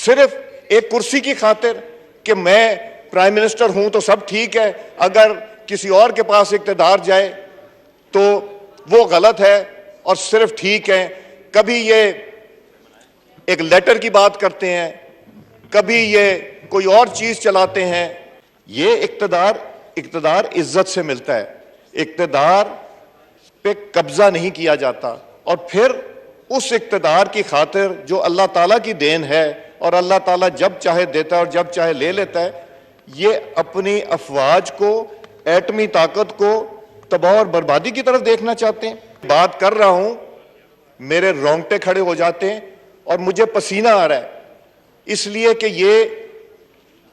صرف ایک کرسی کی خاطر کہ میں پرائم منسٹر ہوں تو سب ٹھیک ہے، اگر کسی اور کے پاس اقتدار جائے تو وہ غلط ہے اور صرف ٹھیک ہے۔ کبھی یہ ایک لیٹر کی بات کرتے ہیں، کبھی یہ کوئی اور چیز چلاتے ہیں۔ یہ اقتدار عزت سے ملتا ہے، اقتدار پہ قبضہ نہیں کیا جاتا، اور پھر اس اقتدار کی خاطر جو اللہ تعالیٰ کی دین ہے اور اللہ تعالیٰ جب چاہے دیتا ہے اور جب چاہے لے لیتا ہے، یہ اپنی افواج کو، ایٹمی طاقت کو تباہ اور بربادی کی طرف دیکھنا چاہتے ہیں۔ بات کر رہا ہوں، میرے رونگٹے کھڑے ہو جاتے ہیں اور مجھے پسینہ آ رہا ہے، اس لیے کہ یہ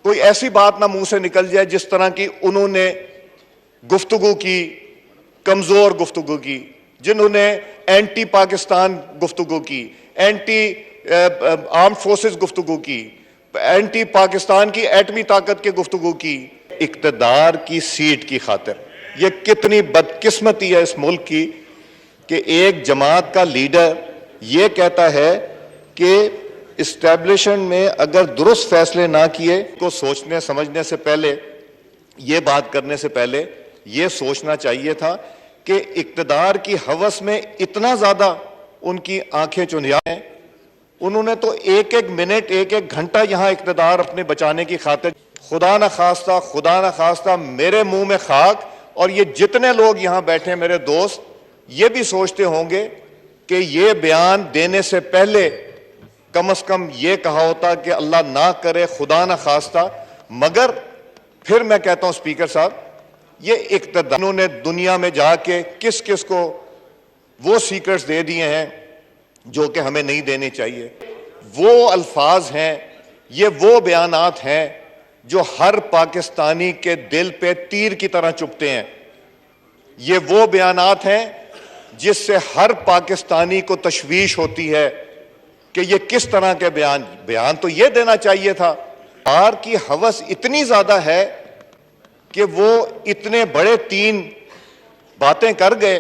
کوئی ایسی بات نہ منہ سے نکل جائے جس طرح کی انہوں نے گفتگو کی، کمزور گفتگو کی، جنہوں نے اینٹی پاکستان گفتگو کی، اینٹی آرمڈ فورسز گفتگو کی، اینٹی پاکستان کی ایٹمی طاقت کی گفتگو کی، اقتدار کی سیٹ کی خاطر۔ یہ کتنی بدقسمتی ہے اس ملک کی کہ ایک جماعت کا لیڈر یہ کہتا ہے کہ اسٹیبلشمنٹ میں اگر درست فیصلے نہ کیے کو سوچنے سمجھنے سے پہلے، یہ بات کرنے سے پہلے یہ سوچنا چاہیے تھا کہ اقتدار کی ہوس میں اتنا زیادہ ان کی آنکھیں چندھیا ہیں، انہوں نے تو ایک ایک منٹ، ایک ایک گھنٹہ یہاں اقتدار اپنے بچانے کی خاطر، خدا نہ خواستہ میرے منہ میں خاک، اور یہ جتنے لوگ یہاں بیٹھے میرے دوست یہ بھی سوچتے ہوں گے کہ یہ بیان دینے سے پہلے کم از کم یہ کہا ہوتا کہ اللہ نہ کرے، خدا نہ خواستہ۔ مگر پھر میں کہتا ہوں اسپیکر صاحب، یہ اقتدار انہوں نے دنیا میں جا کے کس کس کو وہ سیکرٹس دے دیے ہیں جو کہ ہمیں نہیں دینے چاہیے۔ وہ الفاظ ہیں، یہ وہ بیانات ہیں جو ہر پاکستانی کے دل پہ تیر کی طرح چبھتے ہیں۔ یہ وہ بیانات ہیں جس سے ہر پاکستانی کو تشویش ہوتی ہے کہ یہ کس طرح کے بیان تو یہ دینا چاہیے تھا۔ آر کی ہوس اتنی زیادہ ہے کہ وہ اتنے بڑے 3 باتیں کر گئے۔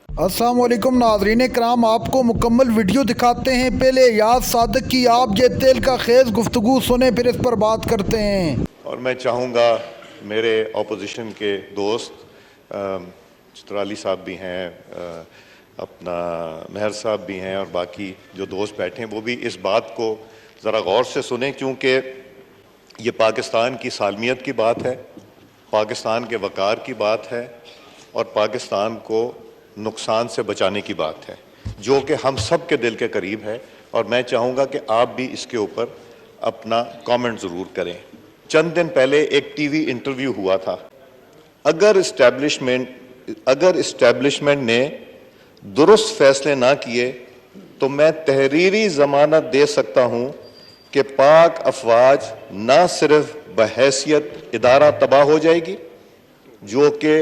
السلام علیکم ناظرین کرام، آپ کو مکمل ویڈیو دکھاتے ہیں۔ پہلے یاد صادق کی آپ یہ تیل کا خیز گفتگو سنیں، پھر اس پر بات کرتے ہیں۔ اور میں چاہوں گا میرے اپوزیشن کے دوست چترالی صاحب بھی ہیں، اپنا مہر صاحب بھی ہیں، اور باقی جو دوست بیٹھے ہیں وہ بھی اس بات کو ذرا غور سے سنیں، کیونکہ یہ پاکستان کی سالمیت کی بات ہے، پاکستان کے وقار کی بات ہے، اور پاکستان کو نقصان سے بچانے کی بات ہے، جو کہ ہم سب کے دل کے قریب ہے۔ اور میں چاہوں گا کہ آپ بھی اس کے اوپر اپنا کامنٹ ضرور کریں۔ چند دن پہلے ایک ٹی وی انٹرویو ہوا تھا۔ اگر اسٹیبلشمنٹ نے درست فیصلے نہ کیے تو میں تحریری ضمانت دے سکتا ہوں کہ پاک افواج نہ صرف بحیثیت ادارہ تباہ ہو جائے گی، جو کہ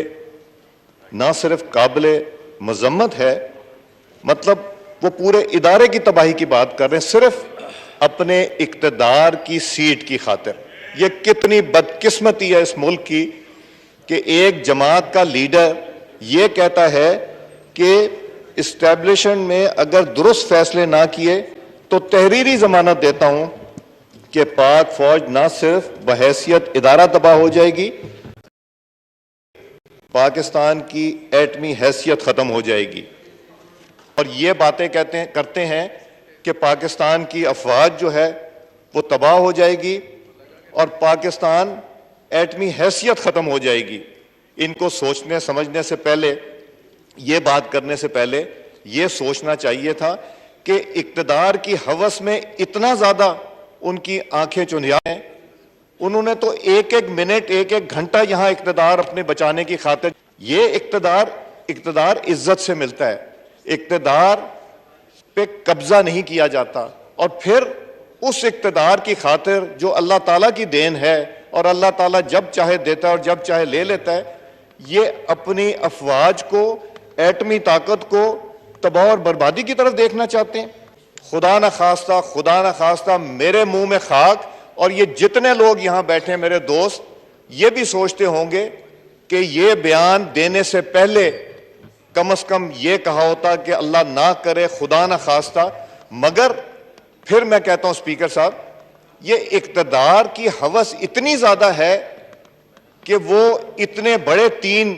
نہ صرف قابل مذمت ہے، مطلب وہ پورے ادارے کی تباہی کی بات کر رہے ہیں صرف اپنے اقتدار کی سیٹ کی خاطر۔ یہ کتنی بدقسمتی ہے اس ملک کی کہ ایک جماعت کا لیڈر یہ کہتا ہے کہ اسٹیبلشمنٹ میں اگر درست فیصلے نہ کیے تو تحریری ضمانت دیتا ہوں کہ پاک فوج نہ صرف بحیثیت ادارہ تباہ ہو جائے گی، پاکستان کی ایٹمی حیثیت ختم ہو جائے گی، اور یہ باتیں کرتے ہیں کہ پاکستان کی افواج جو ہے وہ تباہ ہو جائے گی اور پاکستان ایٹمی حیثیت ختم ہو جائے گی۔ ان کو سوچنے سمجھنے سے پہلے، یہ بات کرنے سے پہلے یہ سوچنا چاہیے تھا کہ اقتدار کی ہوس میں اتنا زیادہ ان کی آنکھیں چندھیا ہیں، انہوں نے تو ایک ایک منٹ، ایک ایک گھنٹہ یہاں اقتدار اپنے بچانے کی خاطر۔ یہ اقتدار عزت سے ملتا ہے، اقتدار پہ قبضہ نہیں کیا جاتا، اور پھر اس اقتدار کی خاطر جو اللہ تعالیٰ کی دین ہے اور اللہ تعالیٰ جب چاہے دیتا ہے اور جب چاہے لے لیتا ہے، یہ اپنی افواج کو، ایٹمی طاقت کو تباہ اور بربادی کی طرف دیکھنا چاہتے ہیں۔ خدا نہ خواستہ میرے منہ میں خاک، اور یہ جتنے لوگ یہاں بیٹھے میرے دوست یہ بھی سوچتے ہوں گے کہ یہ بیان دینے سے پہلے کم از کم یہ کہا ہوتا کہ اللہ نہ کرے، خدا نہ خواستہ۔ مگر پھر میں کہتا ہوں اسپیکر صاحب، یہ اقتدار کی ہوس اتنی زیادہ ہے کہ وہ اتنے بڑے 3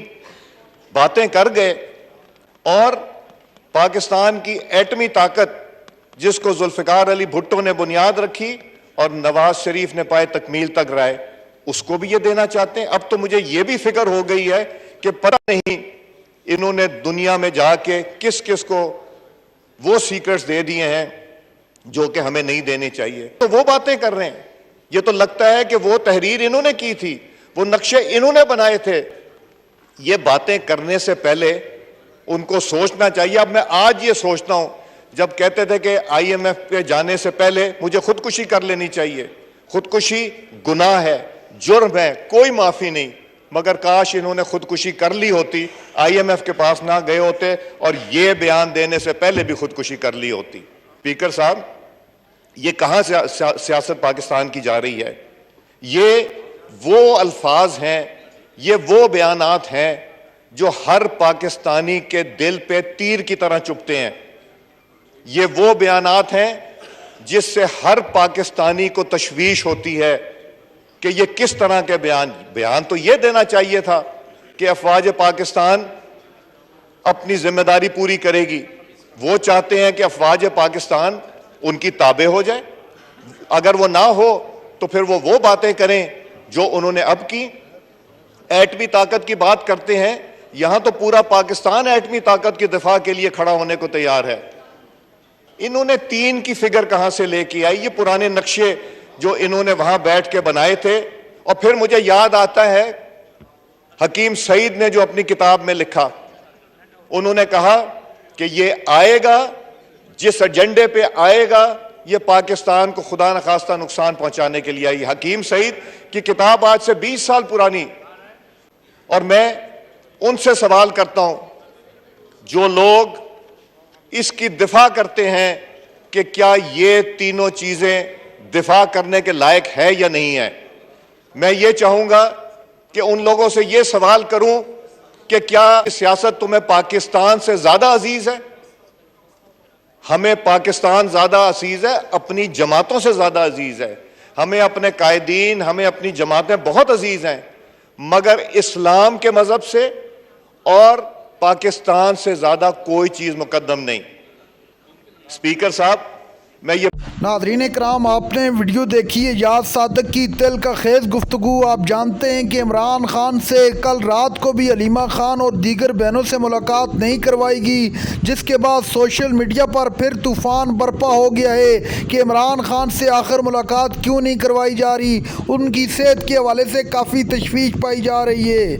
باتیں کر گئے اور پاکستان کی ایٹمی طاقت جس کو ذوالفقار علی بھٹو نے بنیاد رکھی اور نواز شریف نے پائے تکمیل تک رائے، اس کو بھی یہ دینا چاہتے ہیں۔ اب تو مجھے یہ بھی فکر ہو گئی ہے کہ پتہ نہیں انہوں نے دنیا میں جا کے کس کس کو وہ سیکرٹس دے دیے ہیں جو کہ ہمیں نہیں دینے چاہیے، تو وہ باتیں کر رہے ہیں۔ یہ تو لگتا ہے کہ وہ تحریر انہوں نے کی تھی، وہ نقشے انہوں نے بنائے تھے۔ یہ باتیں کرنے سے پہلے ان کو سوچنا چاہیے۔ اب میں آج یہ سوچتا ہوں، جب کہتے تھے کہ آئی ایم ایف پہ جانے سے پہلے مجھے خودکشی کر لینی چاہیے، خودکشی گناہ ہے، جرم ہے، کوئی معافی نہیں، مگر کاش انہوں نے خودکشی کر لی ہوتی، آئی ایم ایف کے پاس نہ گئے ہوتے اور یہ بیان دینے سے پہلے بھی خودکشی کر لی ہوتی۔ اسپیکر صاحب، یہ کہاں سیاست پاکستان کی جا رہی ہے؟ یہ وہ الفاظ ہیں، یہ وہ بیانات ہیں جو ہر پاکستانی کے دل پہ تیر کی طرح چبھتے ہیں۔ یہ وہ بیانات ہیں جس سے ہر پاکستانی کو تشویش ہوتی ہے کہ یہ کس طرح کے بیان تو یہ دینا چاہیے تھا کہ افواج پاکستان اپنی ذمہ داری پوری کرے گی۔ وہ چاہتے ہیں کہ افواج پاکستان ان کی تابع ہو جائے، اگر وہ نہ ہو تو پھر وہ باتیں کریں جو انہوں نے اب کی۔ ایٹمی طاقت کی بات کرتے ہیں، یہاں تو پورا پاکستان ایٹمی طاقت کی دفاع کے لیے کھڑا ہونے کو تیار ہے۔ انہوں نے 3 کی فگر کہاں سے لے کے آئی؟ یہ پرانے نقشے جو انہوں نے وہاں بیٹھ کے بنائے تھے۔ اور پھر مجھے یاد آتا ہے حکیم سعید نے جو اپنی کتاب میں لکھا، انہوں نے کہا کہ یہ آئے گا، جس ایجنڈے پہ آئے گا یہ پاکستان کو خدا نخواستہ نقصان پہنچانے کے لیے آئی۔ حکیم سعید کی کتاب آج سے 20 سال پرانی، اور میں ان سے سوال کرتا ہوں جو لوگ اس کی دفاع کرتے ہیں کہ کیا یہ تینوں چیزیں دفاع کرنے کے لائق ہے یا نہیں ہے۔ میں یہ چاہوں گا کہ ان لوگوں سے یہ سوال کروں کہ کیا سیاست تمہیں پاکستان سے زیادہ عزیز ہے؟ ہمیں پاکستان زیادہ عزیز ہے، اپنی جماعتوں سے زیادہ عزیز ہے، ہمیں اپنے قائدین، ہمیں اپنی جماعتیں بہت عزیز ہیں، مگر اسلام کے مذہب سے اور پاکستان سے زیادہ کوئی چیز مقدم نہیں۔ اسپیکر صاحب، میں یہ ناظرین کرام، آپ نے ویڈیو دیکھی ہے یاس صادق کی دل کا خیز گفتگو۔ آپ جانتے ہیں کہ عمران خان سے کل رات کو بھی حلیمہ خان اور دیگر بہنوں سے ملاقات نہیں کروائی گئی، جس کے بعد سوشل میڈیا پر پھر طوفان برپا ہو گیا ہے کہ عمران خان سے آخر ملاقات کیوں نہیں کروائی جا رہی۔ ان کی صحت کے حوالے سے کافی تشویش پائی جا رہی ہے۔